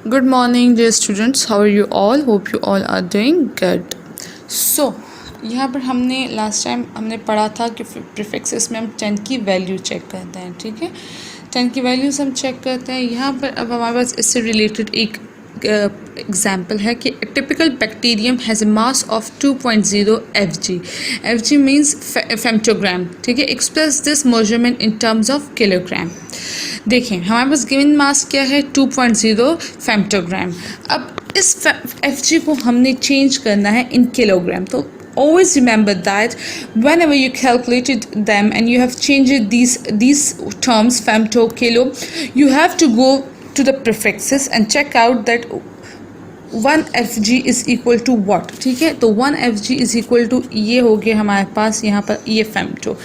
Good morning, dear students. How are you all? Hope you all are doing good. So, यहाँ पर हमने last time हमने पढ़ा था कि प्रीफिक्सेस में हम 10 की वैल्यू चेक करते हैं, ठीक है। 10 की वैल्यूज हम चेक करते हैं। यहाँ पर अब हमारे पास इससे रिलेटेड एक एग्जाम्पल है कि typical bacterium has a mass of 2.0 Fg. Fg means femtogram, ठीक है। Express this measurement in terms of kilogram. देखें हमारे पास गिवन मास क्या है, 2.0 फेम्टोग्राम। अब इस Fg को हमने चेंज करना है इन किलोग्राम। तो always remember that whenever you calculated them and you have changed these terms femto kilo, you have to go to the prefixes and check out that 1 Fg is equal to what, ठीक है। तो 1 Fg is equal to ये हो गया हमारे पास यहाँ पर ये फेम्टो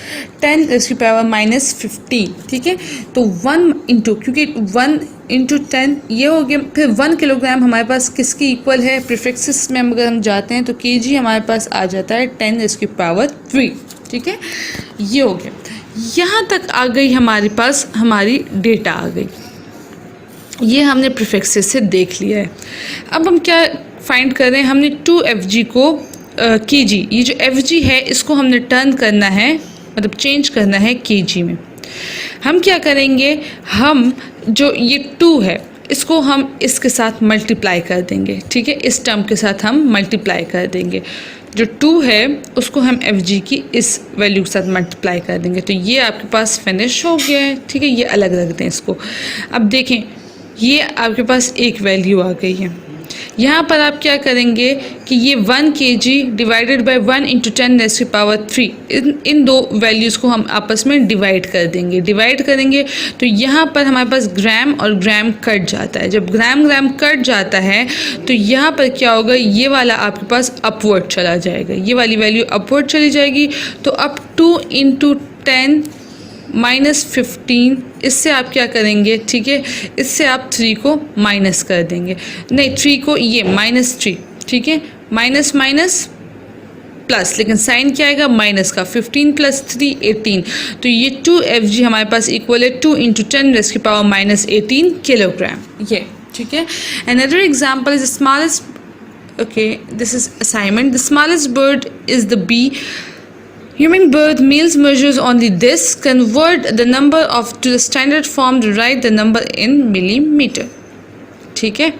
10 इसकी पावर -15, ठीक है। तो 1 इंटू, क्योंकि 1 इंटू 10 ये हो गया। फिर 1 किलोग्राम हमारे पास किसकी इक्वल है, प्रीफिक्सेस में अगर हम जाते हैं तो kg हमारे पास आ जाता है 10 इसकी पावर 3, ठीक है। ये हो गया, यहाँ तक आ गई हमारे पास हमारी डेटा आ गई। ये हमने प्रीफिक्सेस से देख लिया है। अब हम क्या फाइंड कर रहे हैं, हमने 2 Fg को kg, ये जो Fg है इसको हमने टर्न करना है, मतलब चेंज करना है kg में। हम क्या करेंगे, हम जो ये 2 है इसको हम इसके साथ मल्टीप्लाई कर देंगे, ठीक है। इस टर्म के साथ हम मल्टीप्लाई कर देंगे। जो 2 है उसको हम Fg की इस वैल्यू के साथ मल्टीप्लाई कर देंगे। तो ये आपके पास फिनिश हो गया है, ठीक है। ये अलग रख दें इसको। अब देखें ये आपके पास एक वैल्यू आ गई है। यहाँ पर आप क्या करेंगे कि ये 1 kg divided by 1 into 10 raise की पावर 3, इन दो वैल्यूज़ को हम आपस में डिवाइड कर देंगे। डिवाइड करेंगे तो यहाँ पर हमारे पास ग्राम और ग्राम कट जाता है। जब ग्राम कट जाता है तो यहाँ पर क्या होगा, ये वाला आपके पास अपवर्ड चला जाएगा, ये वाली वैल्यू अपवर्ड चली जाएगी। तो अब 2 इंटू 10 -15, इससे आप क्या करेंगे, ठीक है, इससे आप 3 को माइनस कर देंगे, नहीं 3 को ये -3, ठीक है। माइनस माइनस प्लस, लेकिन साइन क्या आएगा माइनस का। 15 + 3 18, तो ये 2 Fg हमारे पास इक्वल है 2 इंटू 10 रेज़ की पावर -18 किलोग्राम, ये ठीक है। Another example is smallest, okay this is assignment. The smallest bird is the bee. Human birth males measures only this. Convert the number to the standard form to write the number in millimeter. ठीक है।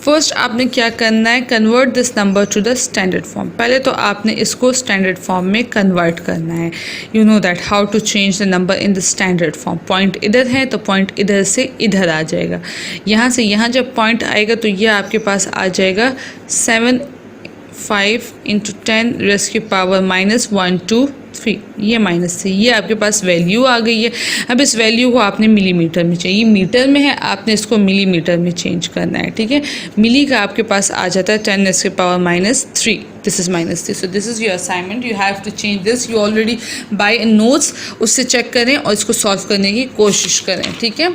First आपने क्या करना है, convert this number two the standard form. पहले तो आपने इसको स्टैंडर्ड फॉर्म में कन्वर्ट करना है। You know that how to change the number in the standard form. Point इधर है तो पॉइंट इधर से इधर आ जाएगा। यहाँ से यहाँ जब पॉइंट आएगा तो ये आपके पास आ जाएगा 7/5 इंटू 10 रेज़ की पावर -123, ये -3, ये आपके पास वैल्यू आ गई है। अब इस वैल्यू को आपने मिलीमीटर में चाहिए, मीटर में है, आपने इसको मिलीमीटर में चेंज करना है, ठीक है। मिली का आपके पास आ जाता है 10 रेज़ की power -3, this is -3। So this is your assignment, you have to change this. You already by notes, उससे चेक करें और इसको सॉल्व करने की कोशिश करें, ठीक है।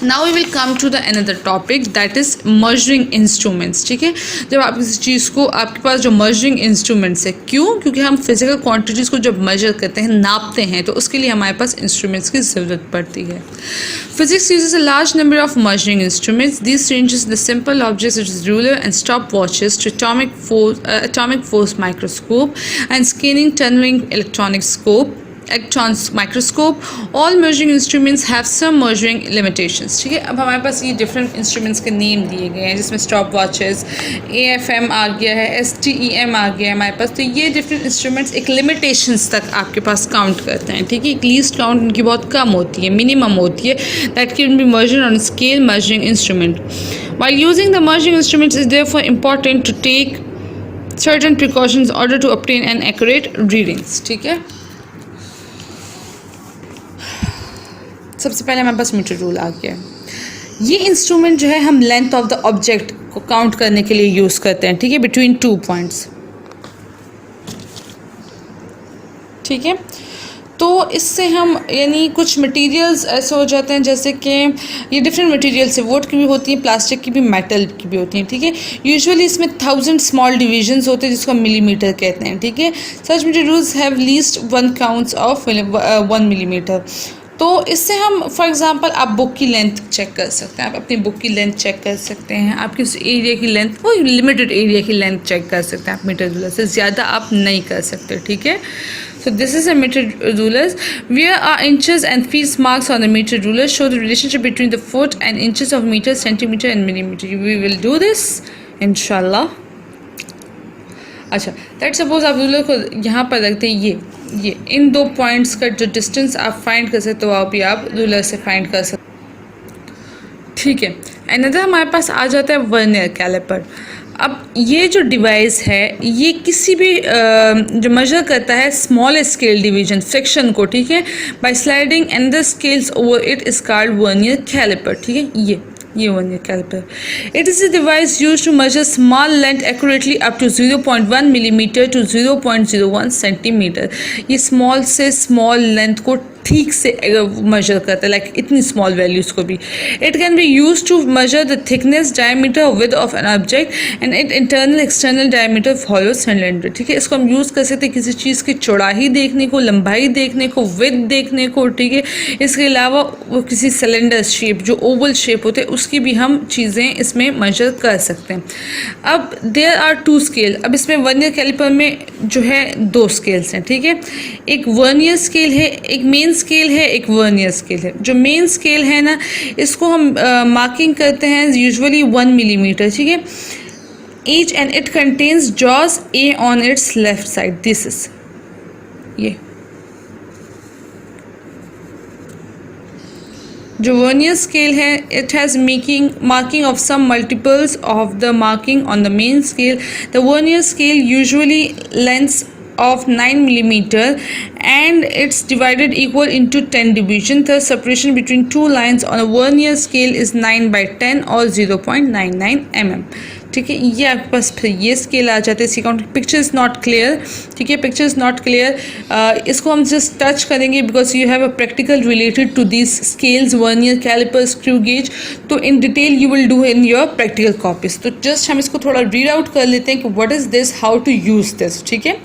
Now we will come to the another topic, that is measuring instruments, ठीक है। जब आप किसी चीज़ को, आपके पास जो measuring instruments है, क्यों, क्योंकि हम फिजिकल क्वांटिटीज़ को जब मेजर करते हैं, नापते हैं, तो उसके लिए हमारे पास इंस्ट्रूमेंट्स की ज़रूरत पड़ती है। Physics uses a large number of measuring instruments. These ranges the simple objects such as ruler and stopwatches to atomic force microscope and scanning tunneling electron microscope. All measuring instruments have some measuring limitations, ठीक है। अब हमारे पास ये different instruments के name दिए गए हैं, जिसमें स्टॉप वॉचेस, AFM आ गया है, STEM आ गया है हमारे पास। तो ये डिफरेंट इंस्ट्रूमेंट्स एक लिमिटेशंस तक आपके पास काउंट करते हैं, ठीक है। एक लीस्ट काउंट उनकी बहुत कम होती है, मिनिमम होती है, that can be measured on scale measuring instrument. While using the measuring instruments is therefore important to take certain precautions in order to obtain an accurate readings, ठीक है। सबसे पहले हमारे पास मीटर रूल आ गया है। ये इंस्ट्रूमेंट जो है हम लेंथ ऑफ द ऑब्जेक्ट को काउंट करने के लिए यूज़ करते हैं, ठीक है, बिटवीन 2 पॉइंट्स, ठीक है। तो इससे हम यानी कुछ मटेरियल्स ऐसे हो जाते हैं, जैसे कि ये डिफरेंट मटेरियल्स है, वुड की भी होती हैं, प्लास्टिक की भी, मेटल की भी होती हैं, ठीक है। यूजुअली इसमें 1000 स्मॉल डिविजन्स होते हैं जिसको हम मिलीमीटर कहते हैं, ठीक है। Such materials have least 1 counts of 1 millimeter. तो इससे हम फॉर एग्ज़ाम्पल आप बुक की लेंथ चेक कर सकते हैं, आप अपनी बुक की लेंथ चेक कर सकते हैं, आप किस एरिया की लेंथ, वो लिमिटेड एरिया की लेंथ चेक कर सकते हैं आप मीटर रूलर से, ज़्यादा आप नहीं कर सकते, ठीक है। So this is a meter rulers. Where are inches and feet marks on the meter ruler show the relationship between the foot and inches of meter, centimeter and millimeter. We will do this inshallah. अच्छा, let's suppose आप ruler को यहाँ पर रखते हैं, ये इन दो points का जो डिस्टेंस आप फाइंड कर सकते हो वो भी आप रूलर से फाइंड कर सकते हो, ठीक है। अनदर हमारे पास आ जाता है वर्नियर कैलिपर। अब ये जो डिवाइस है ये किसी भी जो मेजर करता है स्मॉल स्केल डिवीजन फ्रैक्शन को, ठीक है, by sliding another scales over it is called vernier caliper, ठीक है। ये vernier caliper, it is a device use to measure small length accurately up to 0.1 millimetre to 0.01 centimetre. ये small से स्मॉल length को ठीक से मेजर करता है, लाइक इतनी स्मॉल वैल्यूज़ को भी। It can be use to measure the thickness, diameter, width of an object and it internal external diameter follow cylinder, ठीक है। इसको हम यूज़ कर सकते हैं किसी चीज़ की चौड़ाई देखने को, लंबाई देखने को, विड्थ देखने को, ठीक है। इसके अलावा वो किसी सिलेंडर शेप जो ओवल शेप होते हैं उसकी भी हम चीज़ें इसमें मेजर कर सकते हैं। अब देयर आर 2 स्केल। अब इसमें वर्नियर कैलिपर में जो है 2 स्केल्स हैं, ठीक है। एक वर्नियर स्केल है, एक मेन स्केल है, एक वर्नियर स्केल है। जो मेन स्केल है ना, इसको हम मार्किंग करते हैं यूजुअली 1 मिलीमीटर, ठीक है। Each end it contains jaws a on its left side, this is ये जो वर्नियर स्केल है, it has marking of some multiples of the marking on the main scale. The vernier scale usually lengths of 9 millimeter and it's divided equal into 10 division. The separation between two lines on a vernier scale is 9/10 or 0.99 mm, ठीक है। ये आपके पास फिर ये scale आ जाते हैं। इसकी count picture is not clear, ठीक है, पिक्चर इज़ नॉट क्लियर। इसको हम जस्ट टच करेंगे because you have a practical related to this scales, vernier caliper, screw gauge, तो in detail you will do in your practical copies. तो just हम इसको थोड़ा रीड आउट कर लेते हैं कि what is this, how to use this, ठीक है।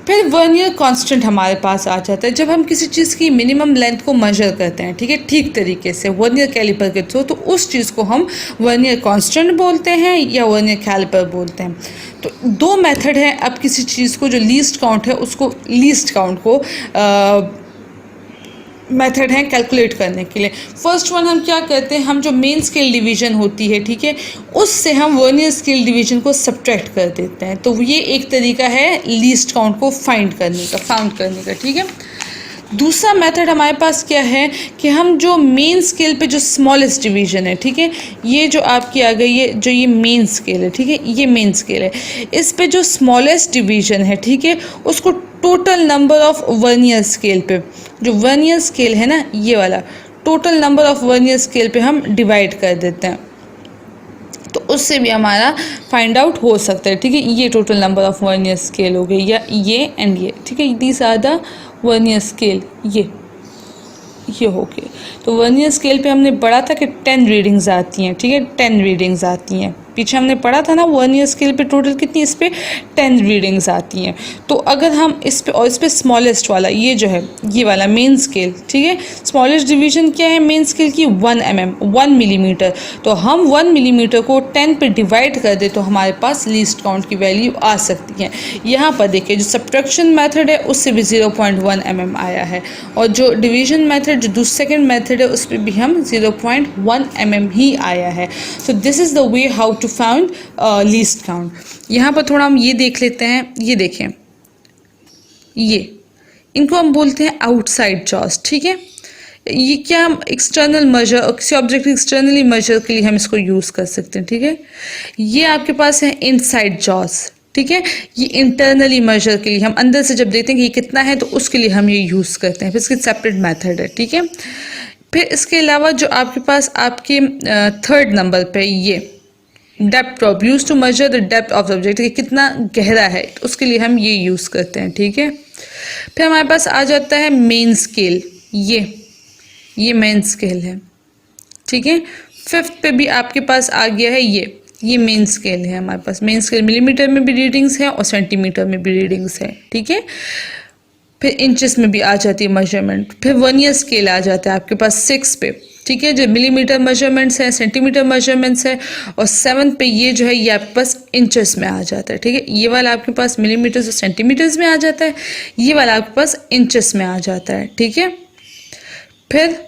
फिर वर्नियर कांस्टेंट हमारे पास आ जाता है जब हम किसी चीज़ की मिनिमम लेंथ को मेजर करते हैं, ठीक है, ठीक तरीके से वर्नियर कैलिपर के थ्रू, तो उस चीज़ को हम वर्नियर कांस्टेंट बोलते हैं या वर्नियर कैलिपर बोलते हैं। तो 2 मेथड है अब किसी चीज़ को जो लीस्ट काउंट है उसको, लीस्ट काउंट को मेथड है कैलकुलेट करने के लिए। फर्स्ट वन हम क्या करते हैं, हम जो मेन स्केल डिवीजन होती है, ठीक है, उससे हम वर्नियर स्केल डिवीजन को सब्ट्रैक्ट कर देते हैं। तो ये एक तरीका है लीस्ट काउंट को फाउंड करने का, ठीक है। दूसरा मेथड हमारे पास क्या है कि हम जो मेन स्केल पे जो स्मॉलेस्ट डिवीजन है, ठीक है, ये जो आपकी आ गई है, जो ये मेन स्केल है, ठीक है, ये मेन स्केल है, इस पे जो स्मॉलेस्ट डिवीजन है, ठीक है, उसको total number of vernier scale पे, जो वर्नियर स्केल है ना ये वाला, total number of vernier scale पे हम डिवाइड कर देते हैं, तो उससे भी हमारा फाइंड आउट हो सकता है, ठीक है। ये total number of vernier scale हो गई, या ये एंड ये, ठीक है, these are the vernier scale, ये हो गए। तो वर्नियर स्केल पे हमने पढ़ा था कि 10 रीडिंग्स आती हैं, ठीक है, 10 रीडिंग्स आती हैं। पीछे हमने पढ़ा था ना वर्नियर स्केल पे टोटल कितनी, इस पे 10 रीडिंग्स आती हैं। तो अगर हम इस पे और इस पे स्मॉलेस्ट वाला ये जो है, ये वाला मेन स्केल, ठीक है, स्मॉलेस्ट डिवीजन क्या है मेन स्केल की, 1 mm, 1 मिलीमीटर। तो हम 1 मिलीमीटर को 10 पे डिवाइड कर दे तो हमारे पास लीस्ट काउंट की वैल्यू आ सकती है। यहाँ पर देखिए जो सब्ट्रैक्शन मेथड है उससे भी 0.1 mm आया है, और जो डिवीजन मेथड जो सेकेंड मेथड है उस पर भी हम 0.1 mm ही आया है। So this is the way how to found least count. यहाँ पर थोड़ा हम ये देख लेते हैं, ये देखें, ये इनको हम बोलते हैं आउटसाइड जॉस, ठीक है। ये क्या हम एक्सटर्नल मेजर, किसी ऑब्जेक्ट एक्सटर्नली मेजर के लिए हम इसको यूज़ कर सकते हैं, ठीक है। ये आपके पास है इनसाइड जॉस, ठीक है, ये इंटरनली मेजर के लिए हम अंदर से जब देखते हैं कि ये कितना है तो उसके लिए हम ये यूज़ करते हैं, फिर इसकी सेपरेट मेथड है, ठीक है। फिर इसके अलावा जो आपके पास आपके थर्ड नंबर पे ये depth of, use to measure the depth of object, कि कितना गहरा है, तो उसके लिए हम ये यूज़ करते हैं, ठीक है। फिर हमारे पास आ जाता है मेन स्केल, ये मेन स्केल है, ठीक है। 5th पे भी आपके पास आ गया है ये मेन स्केल है हमारे पास। मेन स्केल मिलीमीटर में भी रीडिंग्स है और सेंटीमीटर में भी रीडिंग्स है, ठीक है। फिर इंचेस में भी आ जाती है मेजरमेंट, फिर वर्नियर स्केल आ जाता है आपके पास 6 पे, ठीक है, जो मिलीमीटर मेजरमेंट्स है, सेंटीमीटर मेजरमेंट्स है, और 7 पे ये जो है ये आपके पास इंचेस में आ जाता है, ठीक है। ये वाला आपके पास मिलीमीटर्स और सेंटीमीटर्स में आ जाता है, ये वाला आपके पास इंचेस में आ जाता है, ठीक है। फिर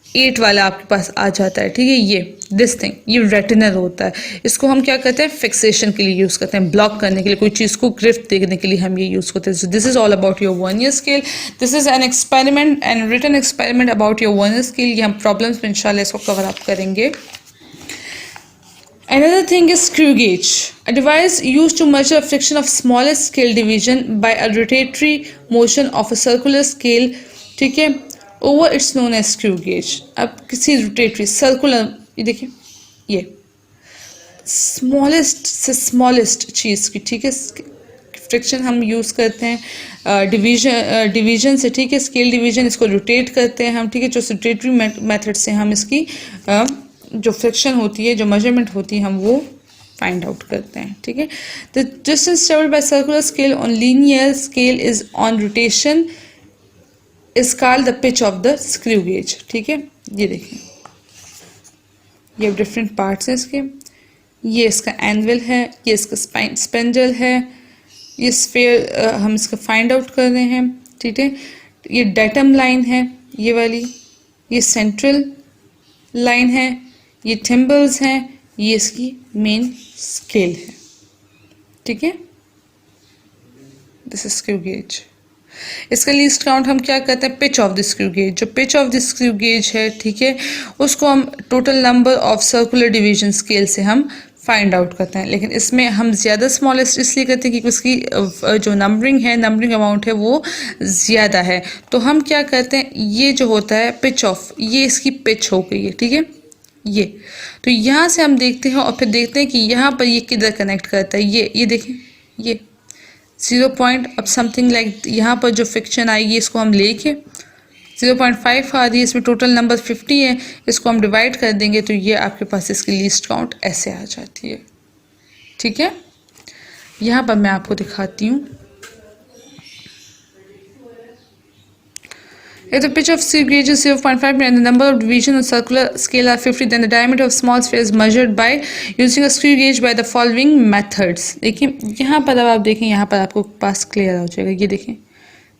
8 वाला आपके पास आ जाता है, ठीक है। ये दिस थिंग, ये रेटिनल होता है, इसको हम क्या करते हैं, फिक्सेशन के लिए यूज़ करते हैं, ब्लॉक करने के लिए, कोई चीज़ को ग्रिफ्ट देखने के लिए हम ये यूज़ करते हैं। So this is all about your vernier scale. This is an experiment and written experiment about your vernier scale. ये हम प्रॉब्लम्स में इंशाल्लाह इसको कवर अप करेंगे। Another thing is screw gauge, a device used to measure friction of smallest scale division by a rotatory motion of a circular scale, ठीक है, over it's known as screw gauge। अब किसी rotatory circular, ये देखिए, ये smallest से smallest चीज़ की, ठीक है, फ्रिक्शन हम यूज़ करते हैं डिवीजन से, ठीक है, स्केल डिवीजन, इसको रोटेट करते हैं हम, ठीक है, जो रोटेटरी मेथड से हम इसकी जो फ्रिक्शन होती है, जो मेजरमेंट होती है, हम वो फाइंड आउट करते हैं, ठीक है। The distance travelled by circular scale on linear scale is on rotation is called the pitch of the screw gauge, ठीक है। ये देखें, ये डिफरेंट पार्ट्स हैं इसके, ये इसका एनवल है, ये इसका स्पेंडल है, ये स्फीयर हम इसका फाइंड आउट कर रहे हैं, ठीक है। ये डेटम लाइन है ये वाली, ये सेंट्रल लाइन है, ये थिम्बल्स हैं, ये इसकी मेन स्केल है, ठीक है। This is screw gauge. इसका लीस्ट काउंट हम क्या कहते हैं, pitch of the screw gauge. जो pitch of the screw gauge है, ठीक है, उसको हम total number of circular division scale से हम फाइंड आउट करते हैं, लेकिन इसमें हम ज़्यादा स्मॉलेस्ट इसलिए करते हैं कि उसकी जो नंबरिंग अमाउंट है वो ज़्यादा है। तो हम क्या करते हैं, ये जो होता है पिच ऑफ, ये इसकी पिच हो गई है, ठीक है, ये। तो यहाँ से हम देखते हैं और फिर देखते हैं कि यहाँ पर ये किधर कनेक्ट करता है। ये देखें, ये 0 पॉइंट, अब समथिंग लाइक यहाँ पर जो फ्रिक्शन आएगी इसको हम लेके 0.5 आ रही है, इसमें टोटल नंबर 50 है, इसको हम डिवाइड कर देंगे तो ये आपके पास इसकी लीस्ट काउंट ऐसे आ जाती है, ठीक है। यहाँ पर मैं आपको दिखाती हूँ, if the pitch of screw gauge is 0.5 and the number of divisions on circular scale are 50, then the diameter of small sphere is measured by using a screw gauge by the following methods। देखिए यहाँ पर, अब आप देखें, यहाँ पर आपको पास clear हो जाएगा। ये देखें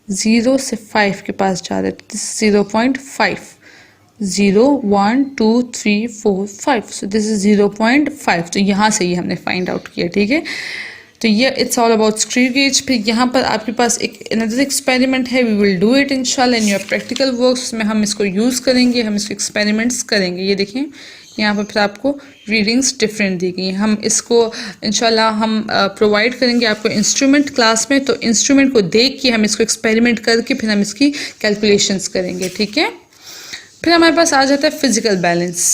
0 से 5 के पास जा रहे हैं, 0.5, 0 1 2 3 4 5, सो दिस इज 0.5। तो यहाँ से ये हमने फाइंड आउट किया, ठीक है। तो ये it's all about screw gauge. फिर यहाँ पर आपके पास एक अनदर एक्सपेरिमेंट है, वी विल डू इट इंशाल्लाह इन योर प्रैक्टिकल वर्क्स, उसमें हम इसको यूज़ करेंगे, हम इसको एक्सपेरिमेंट्स करेंगे। ये देखें यहाँ पर फिर आपको रीडिंग्स डिफरेंट दी गई हैं, हम इसको इंशाल्लाह हम प्रोवाइड करेंगे आपको इंस्ट्रूमेंट क्लास में। तो इंस्ट्रूमेंट को देख के हम इसको एक्सपेरिमेंट करके फिर हम इसकी कैलकुलेशंस करेंगे, ठीक है। फिर हमारे पास आ जाता है physical balance.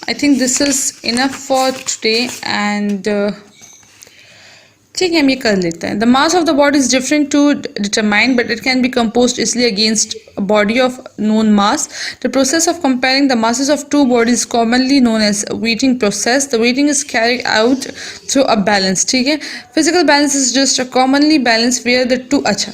I think this is enough for today and ठीक है, हम ये कर लेते हैं। The mass of the body is different to determine but it can be composed easily against a body of known mass. The process of comparing the masses of two bodies is commonly known as weighting process. The weighting is carried out through a balance, ठीक है। Physical balance is just a commonly balance where the two, अच्छा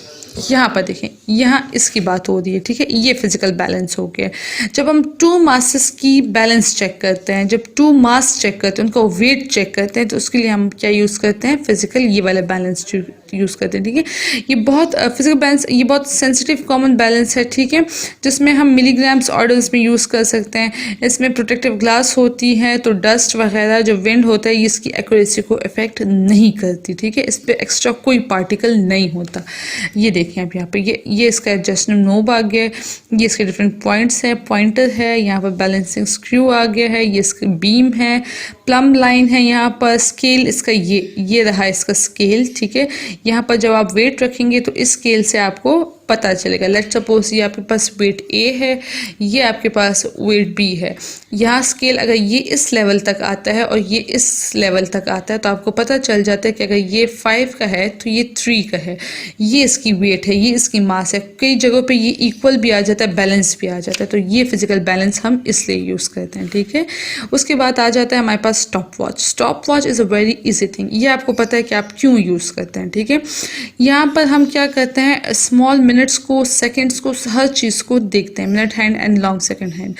यहाँ पर देखें, यहाँ इसकी बात हो रही है, ठीक है, ये फिजिकल बैलेंस हो गया। जब हम टू मासेस की बैलेंस चेक करते हैं, जब टू मास चेक करते हैं, उनका वेट चेक करते हैं, तो उसके लिए हम क्या यूज़ करते हैं, फिजिकल ये वाला बैलेंस यूज़ करते हैं, ठीक है। ये बहुत फिजिकल बैलेंस, ये बहुत सेंसिटिव कॉमन बैलेंस है, ठीक है, जिसमें हम मिलीग्राम्स ऑर्डर्स में यूज़ कर सकते हैं। इसमें प्रोटेक्टिव ग्लास होती है, तो डस्ट वगैरह जो विंड होता है ये इसकी एक्यूरेसी को इफेक्ट नहीं करती, ठीक है, इस पर एक्स्ट्रा कोई पार्टिकल नहीं होता। ये देखिए आप यहाँ पे, ये इसका एडजस्टमेंट नोब आ गया है, ये इसके डिफरेंट पॉइंट्स है, पॉइंटर है, यहाँ पर बैलेंसिंग स्क्रू आ गया है, ये इसकी बीम है, प्लम लाइन है, यहाँ पर स्केल इसका ये रहा इसका स्केल, ठीक है। यहाँ पर जब आप वेट रखेंगे तो इस स्केल से आपको पता चलेगा। लेट्स सपोज ये आपके पास वेट ए है, ये आपके पास वेट बी है। यहाँ स्केल अगर ये इस लेवल तक आता है और ये इस लेवल तक आता है तो आपको पता चल जाता है कि अगर ये 5 का है तो ये 3 का है, ये इसकी वेट है, ये इसकी मास है। कई जगहों पे ये इक्वल भी आ जाता है, बैलेंस भी आ जाता है। तो ये फिजिकल बैलेंस हम इसलिए यूज़ करते हैं, ठीक है। उसके बाद आ जाता है हमारे पास stop watch. Stop watch is a very easy thing, ये आपको पता है कि आप क्यों यूज़ करते हैं, ठीक है। यहाँ पर हम क्या करते हैं, स्मॉल मिनट्स को, सेकेंड्स को, हर चीज़ को देखते हैं, minute hand and long second hand.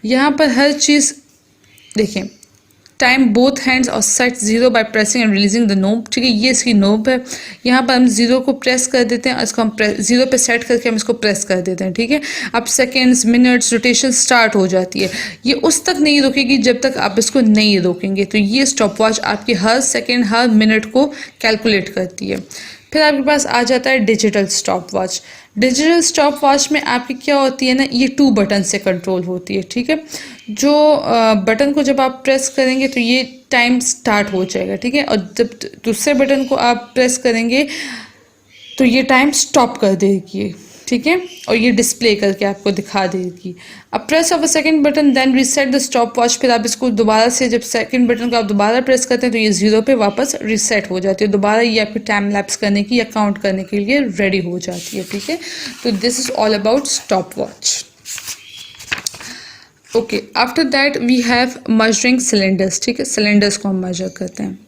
यहाँ पर हर चीज़ देखें, टाइम बोथ हैंड्स और set zero by pressing and releasing the knob, ठीक है, ये इसकी नोब है। यहाँ पर हम जीरो को प्रेस कर देते हैं और इसको हम जीरो पे सेट करके हम इसको प्रेस कर देते हैं, ठीक है। अब सेकेंड्स, मिनट्स, रोटेशन स्टार्ट हो जाती है। ये उस तक नहीं रुकेगी जब तक आप इसको नहीं रोकेंगे। तो ये स्टॉप वॉच आपकी हर सेकेंड, हर मिनट को कैलकुलेट करती है। फिर आपके पास आ जाता है digital stop watch. Digital stop watch में आपकी क्या होती है ना, ये 2 बटन से कंट्रोल होती है, ठीक है। जो बटन को जब आप प्रेस करेंगे तो ये टाइम स्टार्ट हो जाएगा, ठीक है, और जब दूसरे बटन को आप प्रेस करेंगे तो ये टाइम स्टॉप कर देगी, ठीक है, और ये डिस्प्ले करके आपको दिखा देगी। अब press of a second button then reset the stop watch. फिर आप इसको दोबारा से, जब सेकंड बटन को आप दोबारा प्रेस करते हैं तो ये जीरो पे वापस रीसेट हो जाती है। दोबारा ये आपकी टाइम लैप्स करने की या काउंट करने के लिए रेडी हो जाती है, ठीक है। तो this is all about stop watch. Okay, after that we have measuring cylinders, ठीक है। सिलेंडर्स को हम मेजर करते हैं।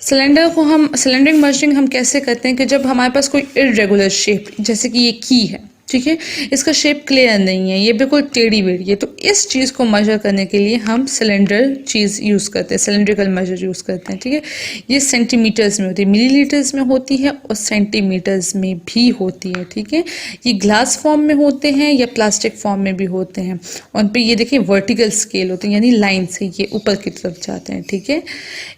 सिलेंडरिंग मेजरिंग हम कैसे करते हैं कि जब हमारे पास कोई इरेगुलर शेप, जैसे कि ये की है, ठीक है, इसका शेप क्लियर नहीं है, ये बिल्कुल टेढ़ी बेढ़ी है, तो इस चीज़ को मेजर करने के लिए हम सिलेंडर चीज़ यूज़ करते हैं, सिलेंड्रिकल मेजर यूज़ करते हैं, ठीक है। ये सेंटीमीटर्स में होती है, मिलीलीटर्स में होती है और सेंटीमीटर्स में भी होती है, ठीक है। ये ग्लास फॉर्म में होते हैं या प्लास्टिक फॉर्म में भी होते हैं। उन पे ये देखिए वर्टिकल स्केल होते हैं, यानी लाइन से ये ऊपर की तरफ जाते हैं, ठीक है।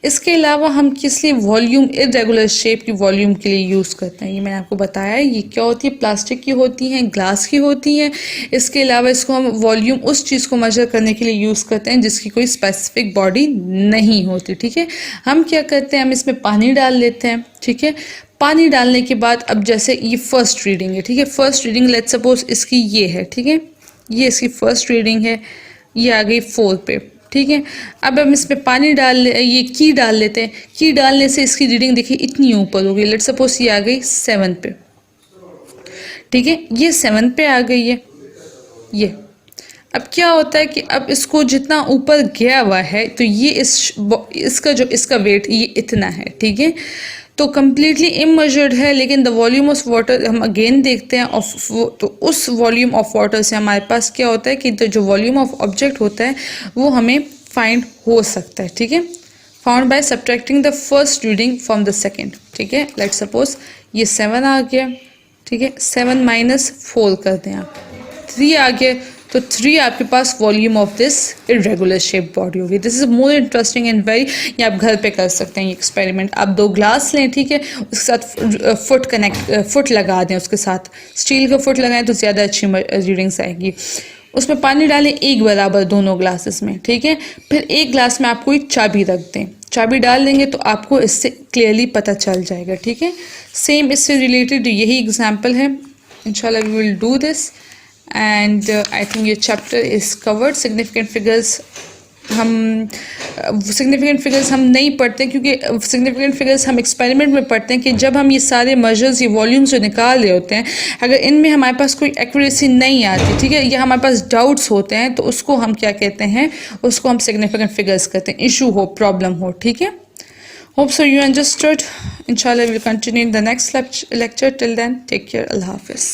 इसके अलावा हम किस लिए वॉल्यूम, इरेगुलर शेप की वॉल्यूम के लिए यूज़ करते हैं, ये मैंने आपको बताया। ये क्या होती है, प्लास्टिक की होती हैं, ग्लास की होती हैं। इसके अलावा इसको हम वॉल्यूम उस चीज़ को मेजर करने के लिए यूज़ करते हैं जिसकी कोई स्पेसिफिक बॉडी नहीं होती, ठीक है। हम क्या करते हैं, हम इसमें पानी डाल लेते हैं, ठीक है। पानी डालने के बाद अब जैसे ये फर्स्ट रीडिंग है, ठीक है, फर्स्ट रीडिंग लेट्स सपोज इसकी ये है, ठीक है, ये इसकी फर्स्ट रीडिंग है, ये आ गई 4 पे, ठीक है। अब हम इसमें पानी ये की डाल लेते हैं। की डालने से इसकी रीडिंग देखिए इतनी ऊपर हो गई, लेट्स सपोज ये आ गई 7 पे, ठीक है, ये 7 पे आ गई है ये। अब क्या होता है कि अब इसको जितना ऊपर गया हुआ है तो ये इसका वेट ये इतना है, ठीक है। तो कम्प्लीटली इममेजर्ड है, लेकिन द वॉल्यूम ऑफ वाटर हम अगेन देखते हैं तो उस वॉल्यूम ऑफ वाटर से हमारे पास क्या होता है कि जो वॉल्यूम ऑफ ऑब्जेक्ट होता है वो हमें फाइंड हो सकता है, ठीक है। Found by subtracting the first reading from the second, ठीक है। लेट्स सपोज ये 7 आ गया, ठीक है, 7 माइनस 4 कर दें आप, 3 आ गया, तो 3 आपके पास volume of this irregular shape body होगी। This is more interesting and very, ये आप घर पे कर सकते हैं ये एक्सपेरिमेंट। आप 2 ग्लास लें, ठीक है, उसके साथ फुट लगा दें, उसके साथ स्टील का फुट लगाएं तो ज़्यादा अच्छी रीडिंग्स आएगी। उसमें पानी डालें एक बराबर दोनों ग्लासेस में, ठीक है। फिर एक ग्लास में आप कोई चाबी रख दें, चाबी डाल देंगे तो आपको इससे क्लियरली पता चल जाएगा, ठीक है। सेम इससे रिलेटेड यही एग्जाम्पल है। इंशाल्लाह we will do this and I think ये chapter is covered. Significant figures हम नहीं पढ़ते क्योंकि सिग्निफिकेंट फिगर्स हम एक्सपेरिमेंट में पढ़ते हैं कि जब हम ये सारे मेजर्स, ये वॉल्यूम्स जो निकाल रहे होते हैं, अगर इनमें हमारे पास कोई एक्यूरेसी नहीं आती, ठीक है, या हमारे पास डाउट्स होते हैं, तो उसको हम क्या कहते हैं, उसको हम सिग्निफिकेंट फिगर्स कहते हैं, इशू हो, प्रॉब्लम हो, ठीक है। Hope so you understood. Inshallah we will continue in the next lecture. Till then, take care. Allah Hafiz.